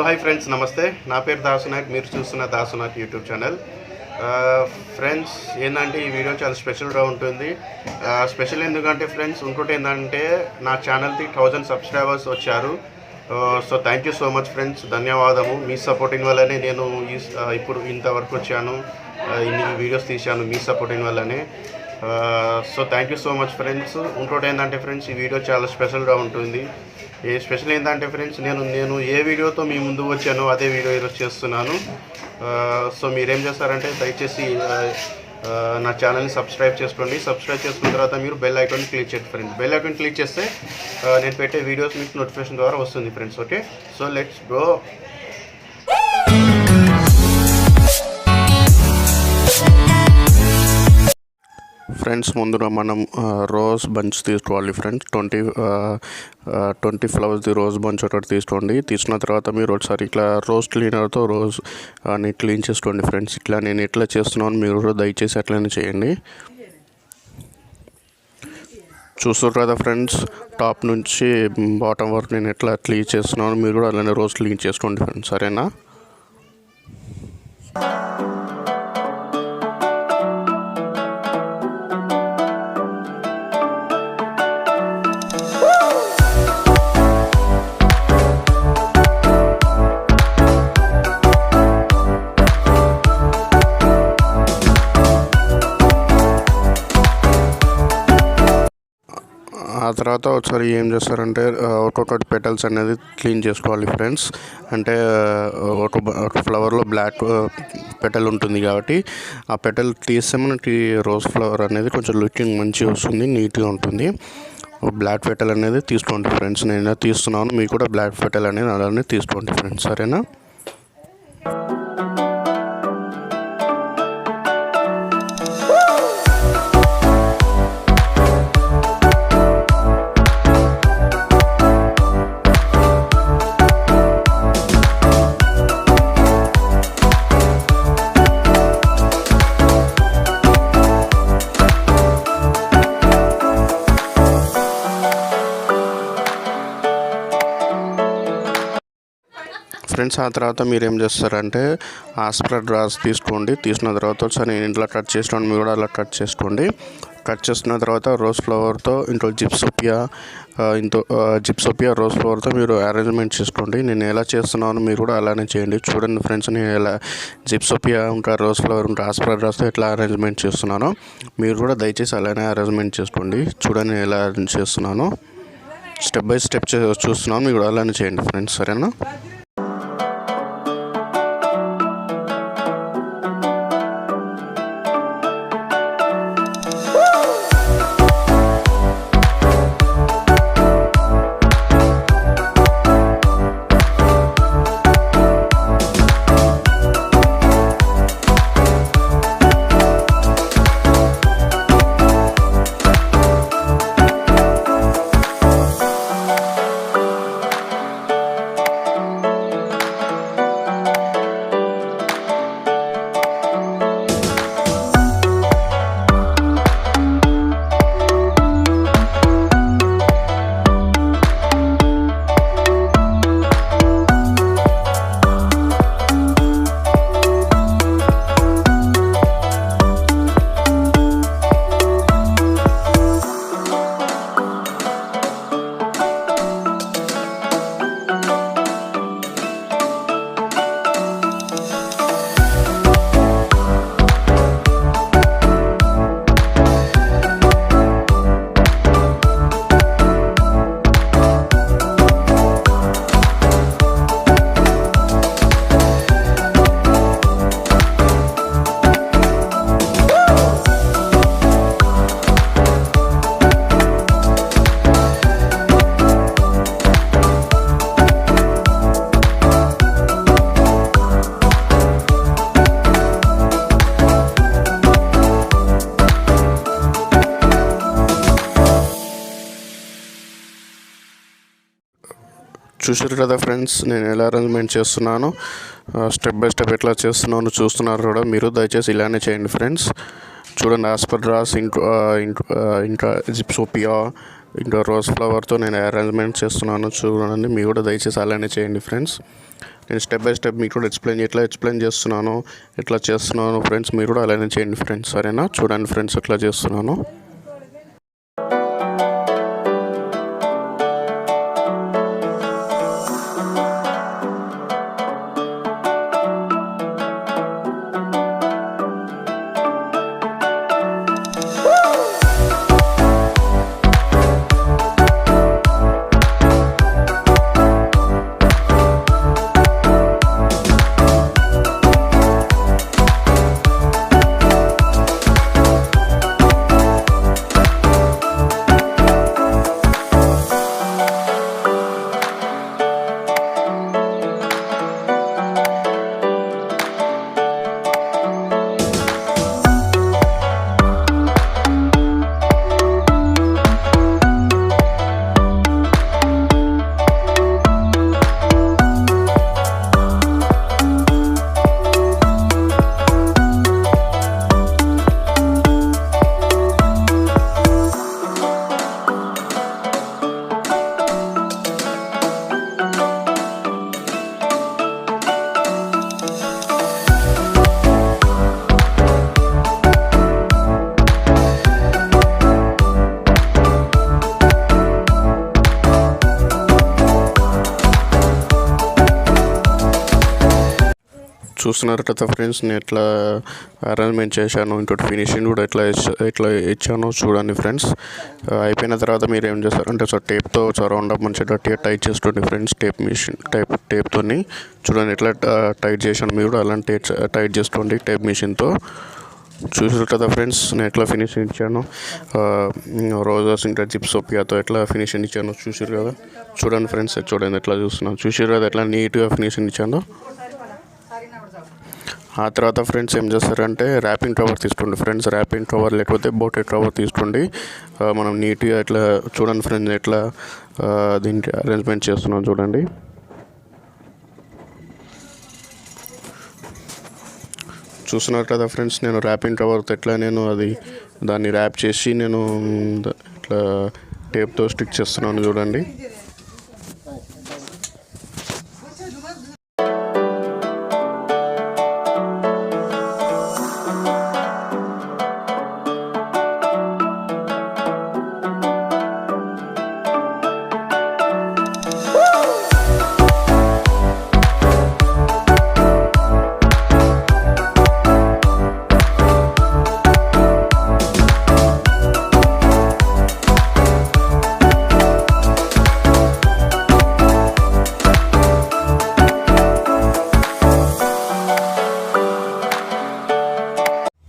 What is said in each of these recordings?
Hello hi friends, నమస్తే. నా పేరు దాసు నాయక్. మీరు చూస్తున్న Dasu Nayak YouTube channel. Friends, ఏంటంటే ఈ వీడియో చాలా స్పెషల్గా ఉంటుంది. స్పెషల్ ఎందుకంటే ఫ్రెండ్స్, ఇంకోటి ఏంటంటే నా ఛానల్కి 1000 సబ్స్క్రైబర్స్ వచ్చారు. So thank you so much friends, ధన్యవాదము. మీ సపోర్టింగ్ వల్లనే నేను ఇప్పుడు ఇంతవరకు వచ్చాను, ఇన్ని వీడియోస్ తీశాను మీ సపోర్టింగ్ వల్లనే. So thank you so much friends. ఇంకోటి ఏంటంటే ఫ్రెండ్స్, ఈ వీడియో చాలా స్పెషల్గా ఉంటుంది. స్పెషల్ ఏంటంటే ఫ్రెండ్స్, నేను ఏ వీడియోతో మీ ముందు వచ్చానో అదే వీడియో ఈరోజు చేస్తున్నాను. సో మీరేం చేస్తారంటే దయచేసి నా ఛానల్ని సబ్స్క్రైబ్ చేసుకోండి. సబ్స్క్రైబ్ చేసుకున్న తర్వాత మీరు బెల్ ఐకాన్ క్లిక్ చేయండి ఫ్రెండ్స్. బెల్ ఐకాన్ క్లిక్ చేస్తే నేను పెట్టే వీడియోస్ మీకు నోటిఫికేషన్ ద్వారా వస్తుంది friends. Okay, so let's go. Friends, ముందుగా మనం రోజ్ బంచ్ తీసుకోవాలి ఫ్రెండ్స్. 20 ఫ్లవర్స్ది రోజ్ బంచ్ ఒకటి తీసుకోండి. తీసుకున్న తర్వాత మీరు ఒకసారి ఇట్లా రోజ్ క్లీనర్తో రోజ్ అని క్లీన్ చేసుకోండి ఫ్రెండ్స్. ఇట్లా నేను ఎట్లా చేస్తున్నాను మీరు దయచేసి అట్లనే చేయండి. చూస్తారు కదా ఫ్రెండ్స్, టాప్ నుంచి బాటమ్ వరకు నేను ఎట్లా క్లీన్ చేస్తున్నాను, మీరు కూడా అలానే రోజ్ క్లీన్ చేసుకోండి ఫ్రెండ్స్, సరేనా? ఆ తర్వాత ఒకసారి ఏం చేస్తారంటే ఒక్కొక్కటి పెటల్స్ అనేది క్లీన్ చేసుకోవాలి ఫ్రెండ్స్. అంటే ఒక ఫ్లవర్లో బ్లాక్ పెటల్ ఉంటుంది కాబట్టి ఆ పెటల్ తీస్తే మనకి రోజ్ ఫ్లవర్ అనేది కొంచెం లుకింగ్ మంచిగా వస్తుంది, నీట్గా ఉంటుంది. బ్లాక్ పెటల్ అనేది తీసుకోండి ఫ్రెండ్స్. నేను తీస్తున్నాను, మీకు కూడా బ్లాక్ పెటల్ అనేది అలానే తీసుకోండి ఫ్రెండ్స్, సరేనా? ఫ్రెండ్స్, ఆ తర్వాత మీరు ఏం చేస్తారంటే ఆస్ప్రెడ్ డ్రాస్ తీసుకోండి. తీసుకున్న తర్వాత ఒకసారి నేను ఇంట్లో కట్ చేసుకోండి, మీరు కూడా అలా కట్ చేసుకోండి. కట్ చేసుకున్న తర్వాత రోజ్ ఫ్లవర్తో ఇంట్లో జిప్సోపియా రోజ్ ఫ్లవర్తో మీరు అరేంజ్మెంట్ చేసుకోండి. నేను ఎలా చేస్తున్నాను మీరు కూడా అలానే చేయండి. చూడండి ఫ్రెండ్స్, నేను ఎలా జిప్సోపియా ఇంకా రోజ్ ఫ్లవర్ ఇంకా ఆస్ప్రెడ్ డ్రాస్తో ఎట్లా అరేంజ్మెంట్ చేస్తున్నానో మీరు కూడా దయచేసి అలానే అరేంజ్మెంట్ చేసుకోండి. చూడండి నేను ఎలా అరేంజ్ చేస్తున్నాను, స్టెప్ బై స్టెప్ చూస్తున్నాను, మీరు కూడా అలానే చేయండి ఫ్రెండ్స్, సరేనా? చూసారు కదా ఫ్రెండ్స్, నేను ఎలా అరేంజ్మెంట్ చేస్తున్నాను, స్టెప్ బై స్టెప్ ఎట్లా చేస్తున్నాను చూస్తున్నారు కూడా. మీరు దయచేసి ఇలానే చేయండి ఫ్రెండ్స్. చూడండి, ఆస్పర్డ్రాస్ ఇంకా జిప్సోపియా ఇంకా రోజ్ ఫ్లవర్తో నేను అరేంజ్మెంట్ చేస్తున్నాను. చూడండి, మీరు కూడా దయచేసి అలానే చేయండి ఫ్రెండ్స్. నేను స్టెప్ బై స్టెప్ మీకు కూడా ఎక్స్ప్లెయిన్ చేస్తున్నాను, ఎట్లా చేస్తున్నాను ఫ్రెండ్స్. మీరు కూడా అలానే చేయండి ఫ్రెండ్స్, సరేనా? చూడండి ఫ్రెండ్స్ ఎట్లా చేస్తున్నాను. చూస్తున్నారు కదా ఫ్రెండ్స్, నేను ఎట్లా అరేంజ్మెంట్ చేశాను, ఇంకోటి ఫినిషింగ్ కూడా ఎట్లా ఇచ్చానో చూడండి ఫ్రెండ్స్. అయిపోయిన తర్వాత మీరు ఏం చేస్తారంటే టేప్తో రౌండ్ అప్ మంచిగా గట్టిగా టైట్ చేసుకోండి ఫ్రెండ్స్. టేప్తో చూడండి ఎట్లా టైట్ చేశాను, మీరు కూడా అలాంటి టైట్ చేసుకోండి టేప్ మిషన్తో. చూసారు కదా ఫ్రెండ్స్ నేను ఎట్లా ఫినిషింగ్ ఇచ్చాను, రోజెస్ ఇంకా జిప్సోపియాతో ఎట్లా ఫినిషింగ్ ఇచ్చానో చూసారు కదా. చూడండి ఫ్రెండ్స్, చూడండి ఎట్లా చూస్తున్నాను, చూసారు కదా ఎట్లా నీట్గా ఫినిషింగ్ ఇచ్చాను. ఆ తర్వాత ఫ్రెండ్స్ ఏం చేస్తారంటే ర్యాపింగ్ కవర్ తీసుకోండి ఫ్రెండ్స్. ర్యాపింగ్ కవర్ లేకపోతే బోటెడ్ కవర్ తీసుకోండి. మనం నీట్గా ఎట్లా చూడండి ఫ్రెండ్స్ ఎట్లా దీనికి అరేంజ్మెంట్ చేస్తున్నాం చూడండి. చూస్తున్నారు కదా ఫ్రెండ్స్, నేను ర్యాపింగ్ కవర్తో ఎట్లా దాన్ని ర్యాప్ చేసి నేను ఇట్లా టేప్తో స్టిక్ చేస్తున్నాను చూడండి.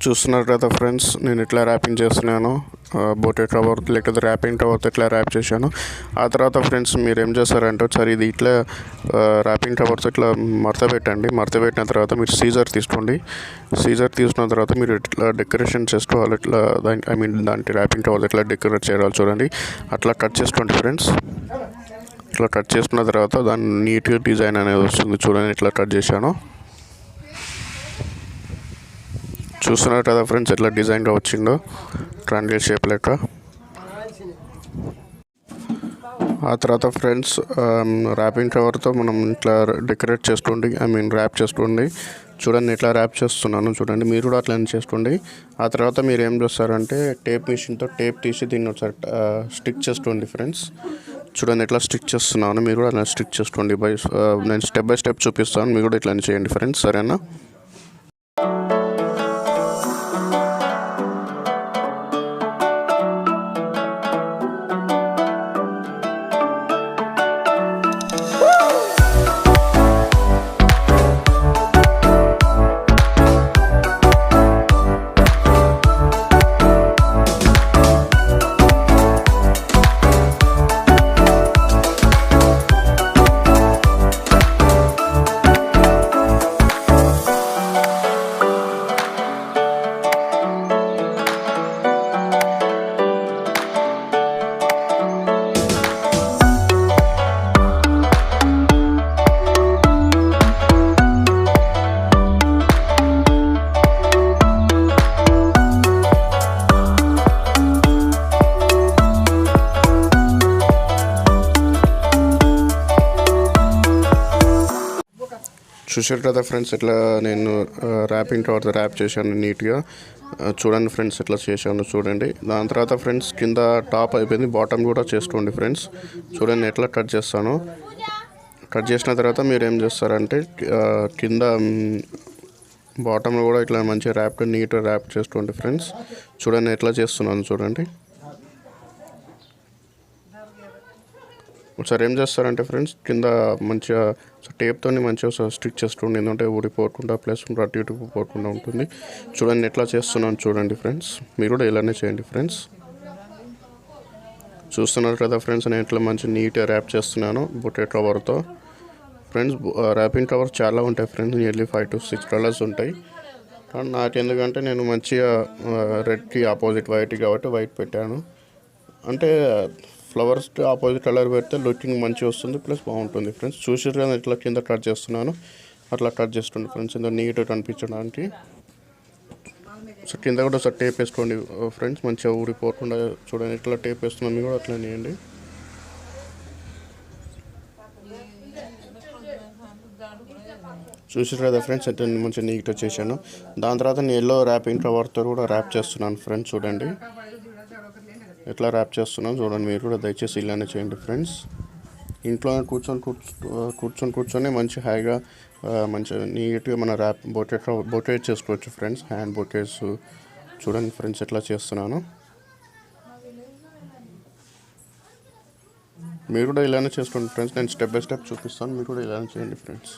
చూస్తున్నారు కదా ఫ్రెండ్స్, నేను ఇట్లా ర్యాపింగ్ చేస్తున్నాను. బోటెడ్ కవర్ లేకపోతే ర్యాపింగ్ కవర్తో ఇట్లా ర్యాప్ చేశాను. ఆ తర్వాత ఫ్రెండ్స్ మీరు ఏం చేస్తారంటే ఒకసారి ఇది ఇట్లా ర్యాపింగ్ కవర్తో ఇట్లా మడత పెట్టిన తర్వాత మీరు సీజర్ తీసుకోండి. సీజర్ తీసుకున్న తర్వాత మీరు ఇట్లా డెకరేషన్ చేసుకోవాలి. ఇట్లా దానికి ర్యాపింగ్ కవర్ ఇట్లా డెకరేట్ చేయాలి చూడండి. అట్లా కట్ చేసుకోండి ఫ్రెండ్స్. ఇట్లా కట్ చేసుకున్న తర్వాత దాన్ని నీట్గా డిజైన్ అనేది వస్తుంది చూడండి. ఇట్లా కట్ చేశాను. చూస్తున్నారు కదా ఫ్రెండ్స్ ఎట్లా డిజైన్గా వచ్చిందో ట్రయాంగిల్ షేప్ లెక్క. ఆ తర్వాత ఫ్రెండ్స్ ర్యాపింగ్ కవర్తో మనం ఇట్లా డెకరేట్ చేసుకోండి, ర్యాప్ చేసుకోండి. చూడండి ఇట్లా ర్యాప్ చేస్తున్నాను చూడండి, మీరు కూడా అట్లా చేసుకోండి. ఆ తర్వాత మీరు ఏం చేస్తారంటే టేప్ మిషన్తో టేప్ తీసి దీన్ని ఒకసారి స్టిక్ చేసుకోండి ఫ్రెండ్స్. చూడండి ఎట్లా స్టిక్ చేస్తున్నాను, మీరు కూడా అలా స్టిక్ చేసుకోండి. నేను స్టెప్ బై స్టెప్ చూపిస్తాను, మీరు కూడా ఇట్లా చేయండి ఫ్రెండ్స్, సరేనా? చూసారు కదా ఫ్రెండ్స్, ఇట్లా నేను ర్యాపింగ్ తర్వాత ర్యాప్ చేశాను నీట్గా. చూడండి ఫ్రెండ్స్ ఎట్లా చేశాను చూడండి. దాని తర్వాత ఫ్రెండ్స్ కింద టాప్ అయిపోయింది, బాటమ్ కూడా చేసుకోండి ఫ్రెండ్స్. చూడండి ఎట్లా కట్ చేస్తాను. కట్ చేసిన తర్వాత మీరు ఏం చేస్తారంటే కింద బాటంలో కూడా ఇట్లా మంచిగా నీట్గా ర్యాప్ చేసుకోండి ఫ్రెండ్స్. చూడండి ఎట్లా చేస్తున్నాను చూడండి. ఒకసారి ఏం చేస్తారంటే ఫ్రెండ్స్ కింద మంచిగా టేప్తో మంచిగా స్టిచ్ చేసుకోండి, ఎందుకంటే ఊడిపోకుండా ప్లస్ అటు ఇటు పోకుండా ఉంటుంది. చూడండి ఎట్లా చేస్తున్నాను చూడండి ఫ్రెండ్స్. మీరు కూడా ఇలానే చేయండి ఫ్రెండ్స్. చూస్తున్నారు కదా ఫ్రెండ్స్, నేను ఇట్లా మంచి నీట్గా ర్యాప్ చేస్తున్నాను బొకే కవర్తో. ఫ్రెండ్స్ ర్యాపింగ్ కవర్స్ చాలా ఉంటాయి ఫ్రెండ్స్, నియర్లీ 5 to 6 కలర్స్ ఉంటాయి. కానీ నాకు ఎందుకంటే నేను మంచిగా రెడ్కి ఆపోజిట్ వైట్ కాబట్టి వైట్ పెట్టాను. అంటే ఫ్లవర్స్కి ఆపోజిట్ కలర్ పెడితే లుకింగ్ మంచిగా వస్తుంది, ప్లస్ బాగుంటుంది ఫ్రెండ్స్. చూసారు కదా ఇట్లా కింద కట్ చేస్తున్నాను, అట్లా కట్ చేస్తుంది ఫ్రెండ్స్, ఇంత నీట్గా కనిపించడానికి. సో కింద కూడా ఒకసారి టేప్ వేసుకోండి ఫ్రెండ్స్, మంచిగా ఊడిపోకుండా. చూడండి ఇట్లా టేప్ వేస్తున్నాను, మీరు కూడా అట్లా వేయండి. చూసారు కదా ఫ్రెండ్స్, అయితే మంచిగా నీట్గా చేశాను. దాని తర్వాత నేను ఎల్లో ర్యాపింగ్ కవర్తో కూడా ర్యాప్ చేస్తున్నాను ఫ్రెండ్స్. చూడండి ఎట్లా ర్యాప్ చేస్తున్నాను చూడండి. మీరు కూడా దయచేసి ఇలానే చేయండి ఫ్రెండ్స్. ఇంట్లో కూర్చొని మంచి హాయిగా మంచిగా నీట్గా మన ర్యాప్ బొకేట్ చేసుకోవచ్చు ఫ్రెండ్స్, హ్యాండ్ బొకేట్స్. చూడండి ఫ్రెండ్స్ ఎట్లా చేస్తున్నాను. మీరు కూడా ఇలానే చేసుకోండి ఫ్రెండ్స్. నేను స్టెప్ బై స్టెప్ చూపిస్తాను, మీరు కూడా ఇలానే చేయండి ఫ్రెండ్స్.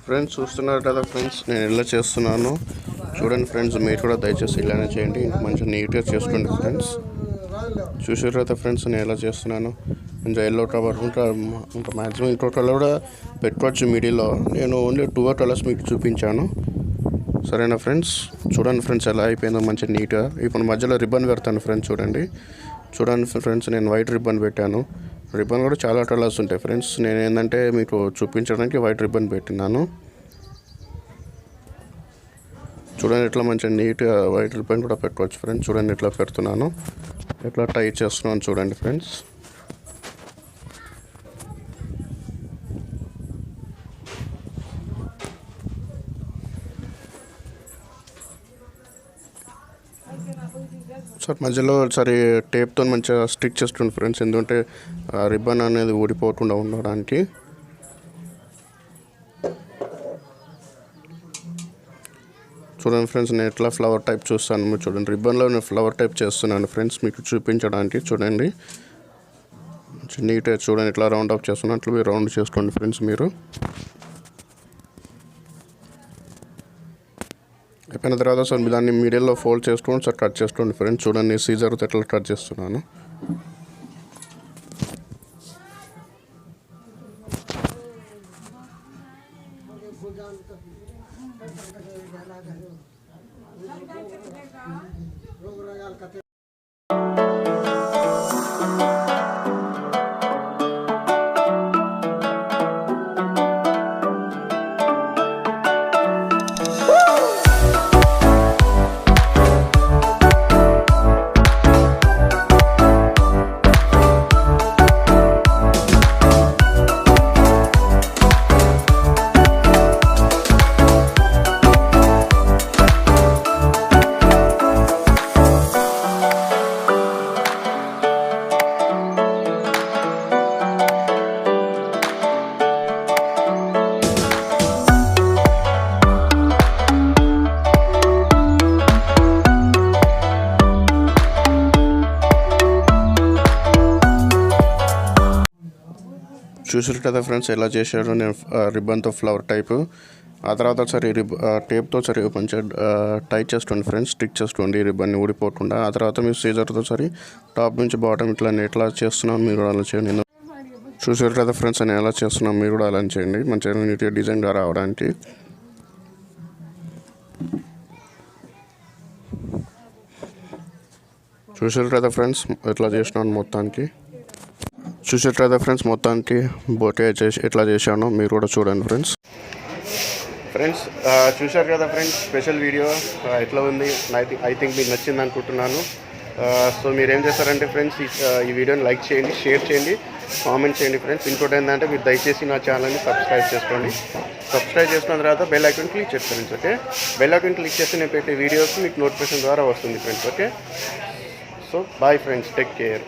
ఫ్రెండ్స్ చూస్తున్నారు కదా ఫ్రెండ్స్, నేను ఇలా చేస్తున్నాను చూడండి ఫ్రెండ్స్. మీరు కూడా దయచేసి ఇలానే చేయండి, మంచిగా నీట్గా చేసుకోండి ఫ్రెండ్స్. చూసారు కదా ఫ్రెండ్స్ నేను ఎలా చేస్తున్నాను. కొంచెం ఎల్లో కలర్ ఇంకా మ్యాక్సిమం ఇంకో కలర్ కూడా పెట్టుకోవచ్చు మిడిల్లో. నేను ఓన్లీ 2 కలర్స్ మీకు చూపించాను, సరేనా ఫ్రెండ్స్. చూడండి ఫ్రెండ్స్ ఎలా అయిపోయిందో మంచిగా నీట్గా. ఇప్పుడు మధ్యలో రిబ్బన్ పెడతాను ఫ్రెండ్స్. చూడండి ఫ్రెండ్స్, నేను వైట్ రిబ్బన్ పెట్టాను. రిబ్బన్ కూడా చాలా కలర్స్ ఉంటాయి ఫ్రెండ్స్. నేను ఏంటంటే మీకు చూపించడానికి వైట్ రిబ్బన్ పెట్టినాను. చూడండి ఎట్లా మంచిగా నీట్గా వైట్ రిబ్బన్ కూడా పెట్టుకోవచ్చు ఫ్రెండ్స్. చూడండి ఎట్లా పెడుతున్నాను, ఎట్లా టై చేస్తున్నాను చూడండి ఫ్రెండ్స్. సార్ మధ్యలో ఒకసారి టేప్తో మంచిగా స్టిక్ చేస్తుండే ఫ్రెండ్స్, ఎందుకంటే రిబ్బన్ అనేది ఊడిపోకుండా ఉండడానికి. చూడండి ఫ్రెండ్స్, నేను ఎట్లా ఫ్లవర్ టైప్ చూస్తాను చూడండి. రిబ్బన్లో నేను ఫ్లవర్ టైప్ చేస్తున్నాను ఫ్రెండ్స్ మీకు చూపించడానికి. చూడండి నీట్గా చూడండి ఇట్లా రౌండ్ అప్ చేస్తున్నట్లు మీరు రౌండ్ చేసుకోండి ఫ్రెండ్స్. మీరు అయిపోయిన తర్వాత సార్ దాన్ని మిడిల్లో ఫోల్డ్ చేసుకోండి సార్, కట్ చేసుకోండి ఫ్రెండ్స్. చూడండి సీజర్తో ఎట్లా కట్ చేస్తున్నాను. చూసారు కదా ఫ్రెండ్స్ ఎలా చేశారు నేను రిబ్బన్తో ఫ్లవర్ టైపు. ఆ తర్వాత సరే టేప్తో సరే కొంచెం టైట్ చేసుకోండి ఫ్రెండ్స్, స్టిక్ చేసుకోండి రిబ్బన్ని ఊడిపోకుండా. ఆ తర్వాత మీరు సీజర్తో సరే టాప్ నుంచి బాటమ్ ఎట్లా చేస్తున్నాను మీరు అలా చేయండి. చూసారు కదా ఫ్రెండ్స్ నేను ఎలా చేస్తున్నాను, మీరు కూడా అలా చేయండి మంచిగా నీట్గా డిజైన్గా రావడానికి. చూసారు కదా ఫ్రెండ్స్ ఎట్లా చేసినాను మొత్తానికి. చూసారు కదా ఫ్రెండ్స్ మొత్తానికి బొకే ఎట్లా చేశానో మీరు కూడా చూడండి ఫ్రెండ్స్. చూశారు కదా ఫ్రెండ్స్ స్పెషల్ వీడియో ఎట్లా ఉంది. ఐ థింక్ మీకు నచ్చింది అనుకుంటున్నాను. సో మీరు ఏం చేస్తారంటే ఫ్రెండ్స్ ఈ వీడియోని లైక్ చేయండి, షేర్ చేయండి, కామెంట్ చేయండి ఫ్రెండ్స్. ఇంకోటి ఏంటంటే మీరు దయచేసి నా ఛానల్ని సబ్స్క్రైబ్ చేసుకోండి. సబ్స్క్రైబ్ చేసుకున్న తర్వాత బెల్ ఐకాన్ క్లిక్ చేయండి friends. Okay, bell icon click చేస్తే నేను పెట్టే వీడియోస్ మీకు నోటిఫికేషన్ ద్వారా వస్తుంది friends. Okay, so bye friends, take care.